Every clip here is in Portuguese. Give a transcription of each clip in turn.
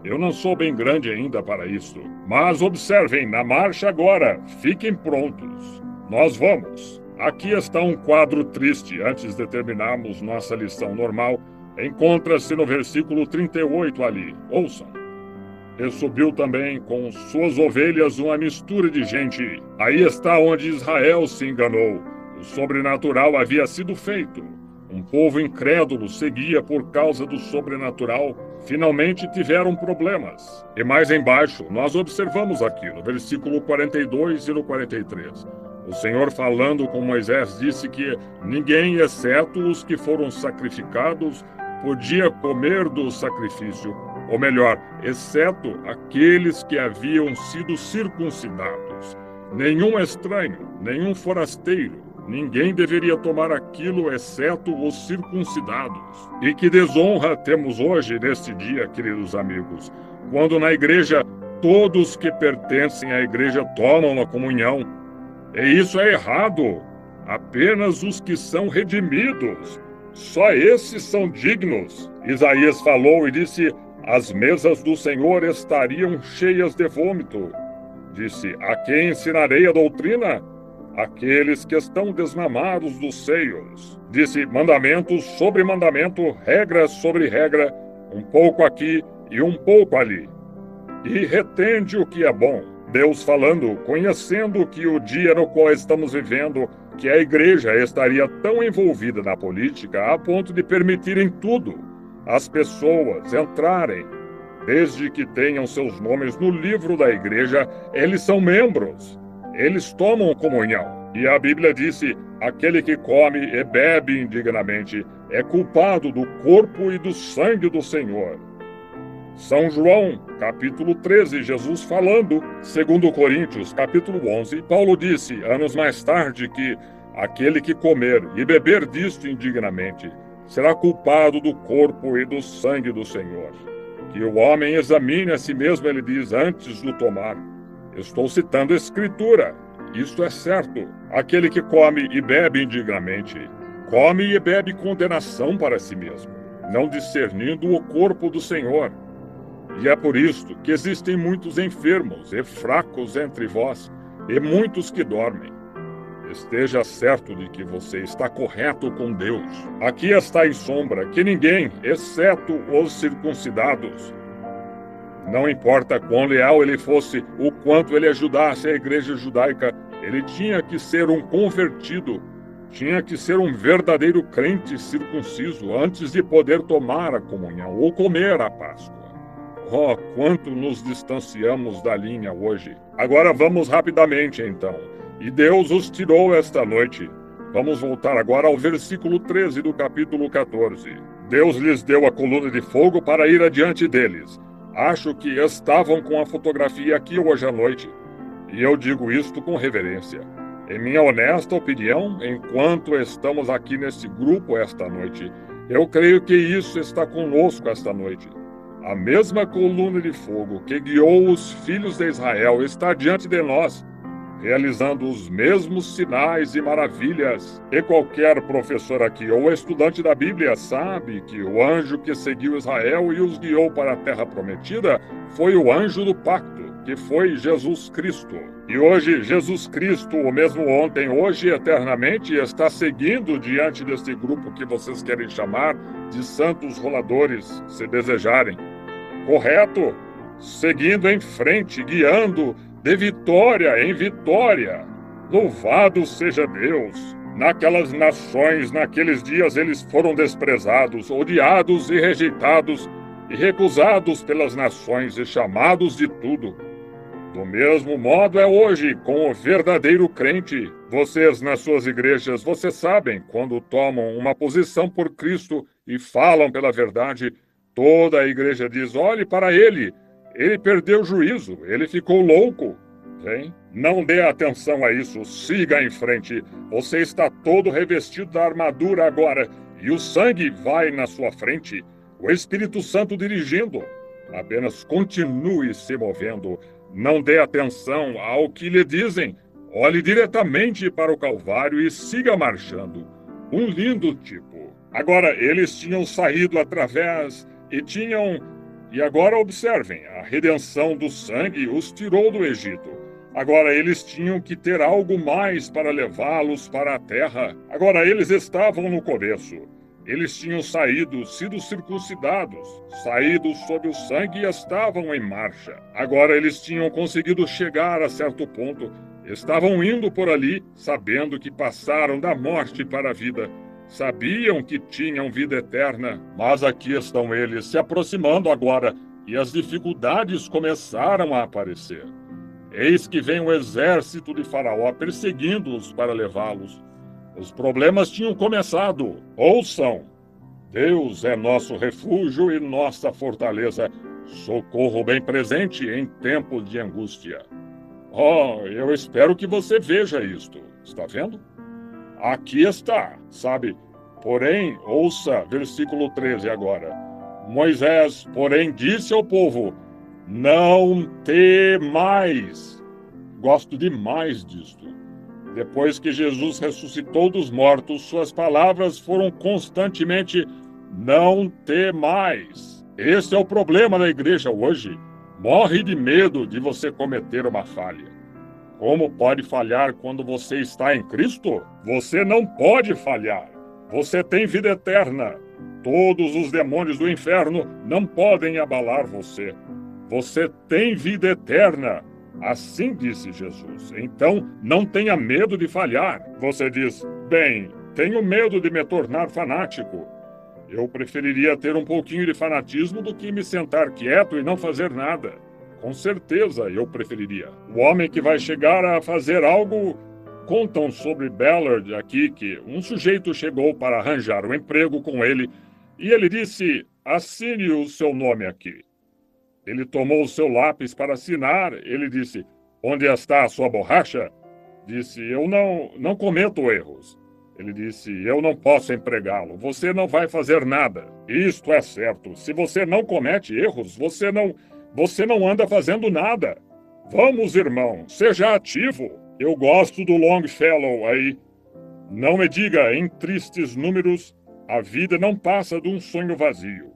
Eu não sou bem grande ainda para isto. Mas observem, na marcha agora. Fiquem prontos. Nós vamos. Aqui está um quadro triste antes de terminarmos nossa lição normal. Encontra-se no versículo 38 ali. Ouçam. E subiu também com suas ovelhas uma mistura de gente. Aí está onde Israel se enganou. O sobrenatural havia sido feito. Um povo incrédulo seguia por causa do sobrenatural. Finalmente tiveram problemas. E mais embaixo, nós observamos aqui, no versículo 42 e no 43. O Senhor, falando com Moisés, disse que ninguém, exceto os que foram sacrificados, podia comer do sacrifício. Ou melhor, exceto aqueles que haviam sido circuncidados. Nenhum estranho, nenhum forasteiro, ninguém deveria tomar aquilo exceto os circuncidados. E que desonra temos hoje, neste dia, queridos amigos, quando na igreja todos que pertencem à igreja tomam a comunhão. E isso é errado. Apenas os que são redimidos. Só esses são dignos. Isaías falou e disse: as mesas do Senhor estariam cheias de vômito. Disse: a quem ensinarei a doutrina? Aqueles que estão desmamados dos seios. Disse: mandamentos sobre mandamento, regra sobre regra, um pouco aqui e um pouco ali. E retende o que é bom. Deus falando, conhecendo que o dia no qual estamos vivendo, que a igreja estaria tão envolvida na política a ponto de permitirem tudo, as pessoas entrarem, desde que tenham seus nomes no livro da igreja, eles são membros, eles tomam comunhão. E a Bíblia disse: aquele que come e bebe indignamente é culpado do corpo e do sangue do Senhor. São João, capítulo 13, Jesus falando. 2 Coríntios, capítulo 11, Paulo disse, anos mais tarde, que aquele que comer e beber disto indignamente será culpado do corpo e do sangue do Senhor. Que o homem examine a si mesmo, ele diz, antes do tomar. Estou citando a Escritura. Isto é certo. Aquele que come e bebe indignamente, come e bebe condenação para si mesmo, não discernindo o corpo do Senhor. E é por isto que existem muitos enfermos e fracos entre vós, e muitos que dormem. Esteja certo de que você está correto com Deus. Aqui está em sombra que ninguém, exceto os circuncidados, não importa quão leal ele fosse, o quanto ele ajudasse a igreja judaica, ele tinha que ser um convertido, tinha que ser um verdadeiro crente circunciso antes de poder tomar a comunhão ou comer a Páscoa. Oh, quanto nos distanciamos da linha hoje. Agora vamos rapidamente, então. E Deus os tirou esta noite. Vamos voltar agora ao versículo 13 do capítulo 14. Deus lhes deu a coluna de fogo para ir adiante deles. Acho que estavam com a fotografia aqui hoje à noite. E eu digo isto com reverência. Em minha honesta opinião, enquanto estamos aqui nesse grupo esta noite, eu creio que isso está conosco esta noite. A mesma coluna de fogo que guiou os filhos de Israel está diante de nós, realizando os mesmos sinais e maravilhas. E qualquer professor aqui ou estudante da Bíblia sabe que o anjo que seguiu Israel e os guiou para a terra prometida foi o anjo do pacto, que foi Jesus Cristo. E hoje, Jesus Cristo, o mesmo ontem, hoje e eternamente, está seguindo diante deste grupo que vocês querem chamar de santos roladores, se desejarem. Correto? Seguindo em frente, guiando de vitória em vitória. Louvado seja Deus! Naquelas nações, naqueles dias, eles foram desprezados, odiados e rejeitados, e recusados pelas nações e chamados de tudo. Do mesmo modo é hoje com o verdadeiro crente. Vocês, nas suas igrejas, vocês sabem, quando tomam uma posição por Cristo e falam pela verdade, toda a igreja diz, olhe para ele perdeu o juízo, ele ficou louco. Hein? Não dê atenção a isso, siga em frente. Você está todo revestido da armadura agora, e o sangue vai na sua frente, o Espírito Santo dirigindo. Apenas continue se movendo, não dê atenção ao que lhe dizem, olhe diretamente para o Calvário e siga marchando. Um lindo tipo. Agora, eles tinham saído através e E agora observem, a redenção do sangue os tirou do Egito. Agora eles tinham que ter algo mais para levá-los para a terra. Agora eles estavam no começo. Eles tinham sido circuncidados, saído sob o sangue e estavam em marcha. Agora eles tinham conseguido chegar a certo ponto. Estavam indo por ali, sabendo que passaram da morte para a vida. Sabiam que tinham vida eterna, mas aqui estão eles se aproximando agora, e as dificuldades começaram a aparecer. Eis que vem o exército de Faraó perseguindo-os para levá-los. Os problemas tinham começado. Ouçam! Deus é nosso refúgio e nossa fortaleza, socorro bem presente em tempos de angústia. Oh, eu espero que você veja isto. Está vendo? Aqui está, sabe? Porém, ouça, versículo 13 agora. Moisés, porém, disse ao povo: não temais. Gosto demais disto. Depois que Jesus ressuscitou dos mortos, suas palavras foram constantemente: não temais. Esse é o problema da igreja hoje. Morre de medo de você cometer uma falha. Como pode falhar quando você está em Cristo? Você não pode falhar. Você tem vida eterna. Todos os demônios do inferno não podem abalar você. Você tem vida eterna. Assim disse Jesus. Então, não tenha medo de falhar. Você diz: bem, tenho medo de me tornar fanático. Eu preferiria ter um pouquinho de fanatismo do que me sentar quieto e não fazer nada. Com certeza eu preferiria. O homem que vai chegar a fazer algo... Contam sobre Ballard aqui que um sujeito chegou para arranjar um emprego com ele e ele disse: assine o seu nome aqui. Ele tomou o seu lápis para assinar. Ele disse: onde está a sua borracha? Disse: eu não cometo erros. Ele disse: eu não posso empregá-lo. Você não vai fazer nada. Isto é certo. Se você não comete erros, você não anda fazendo nada. Vamos, irmão, seja ativo. Eu gosto do Longfellow aí. Não me diga em tristes números, a vida não passa de um sonho vazio.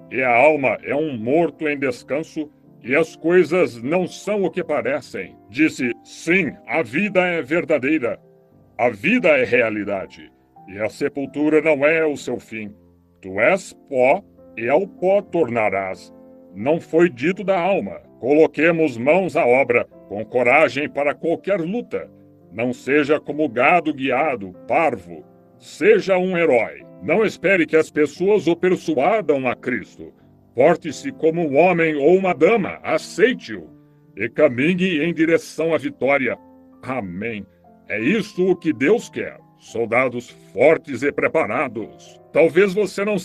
E a alma é um morto em descanso, e as coisas não são o que parecem. Disse: sim, a vida é verdadeira. A vida é realidade, e a sepultura não é o seu fim. Tu és pó, e ao pó tornarás. Não foi dito da alma: coloquemos mãos à obra, com coragem para qualquer luta. Não seja como gado guiado, parvo. Seja um herói. Não espere que as pessoas o persuadam a Cristo. Porte-se como um homem ou uma dama, aceite-o, e caminhe em direção à vitória. Amém. É isso o que Deus quer. Soldados fortes e preparados. Talvez você não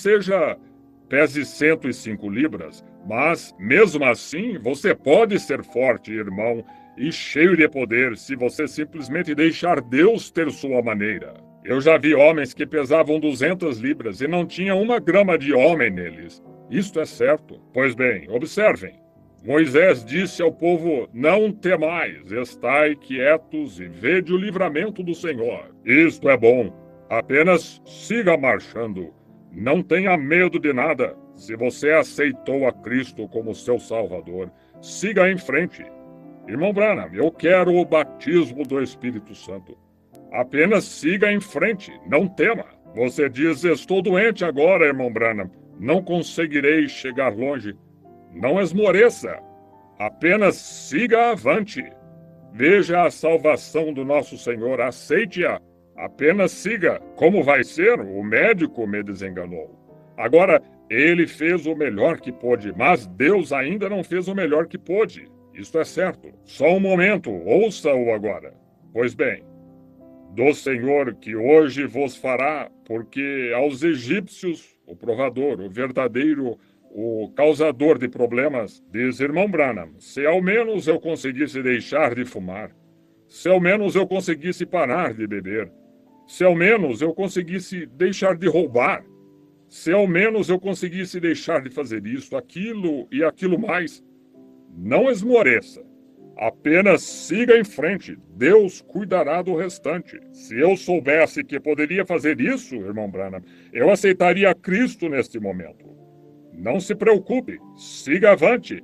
pese 105 libras, mas, mesmo assim, você pode ser forte, irmão, e cheio de poder se você simplesmente deixar Deus ter sua maneira. Eu já vi homens que pesavam 200 libras e não tinha 1 grama de homem neles. Isto é certo. Pois bem, observem. Moisés disse ao povo: não temais, estai quietos e vede o livramento do Senhor. Isto é bom. Apenas siga marchando. Não tenha medo de nada. Se você aceitou a Cristo como seu Salvador, siga em frente. Irmão Branham, eu quero o batismo do Espírito Santo. Apenas siga em frente, não tema. Você diz: estou doente agora, irmão Branham. Não conseguirei chegar longe. Não esmoreça. Apenas siga avante. Veja a salvação do nosso Senhor, aceite-a. Apenas siga. Como vai ser? O médico me desenganou. Agora, ele fez o melhor que pôde, mas Deus ainda não fez o melhor que pôde. Isto é certo. Só um momento, ouça-o agora. Pois bem, do Senhor que hoje vos fará, porque aos egípcios, o provador, o verdadeiro, o causador de problemas, diz: irmão Branham, se ao menos eu conseguisse deixar de fumar, se ao menos eu conseguisse parar de beber, se ao menos eu conseguisse deixar de roubar, se ao menos eu conseguisse deixar de fazer isso, aquilo e aquilo mais, não esmoreça. Apenas siga em frente. Deus cuidará do restante. Se eu soubesse que poderia fazer isso, irmão Branham, eu aceitaria Cristo neste momento. Não se preocupe, siga avante.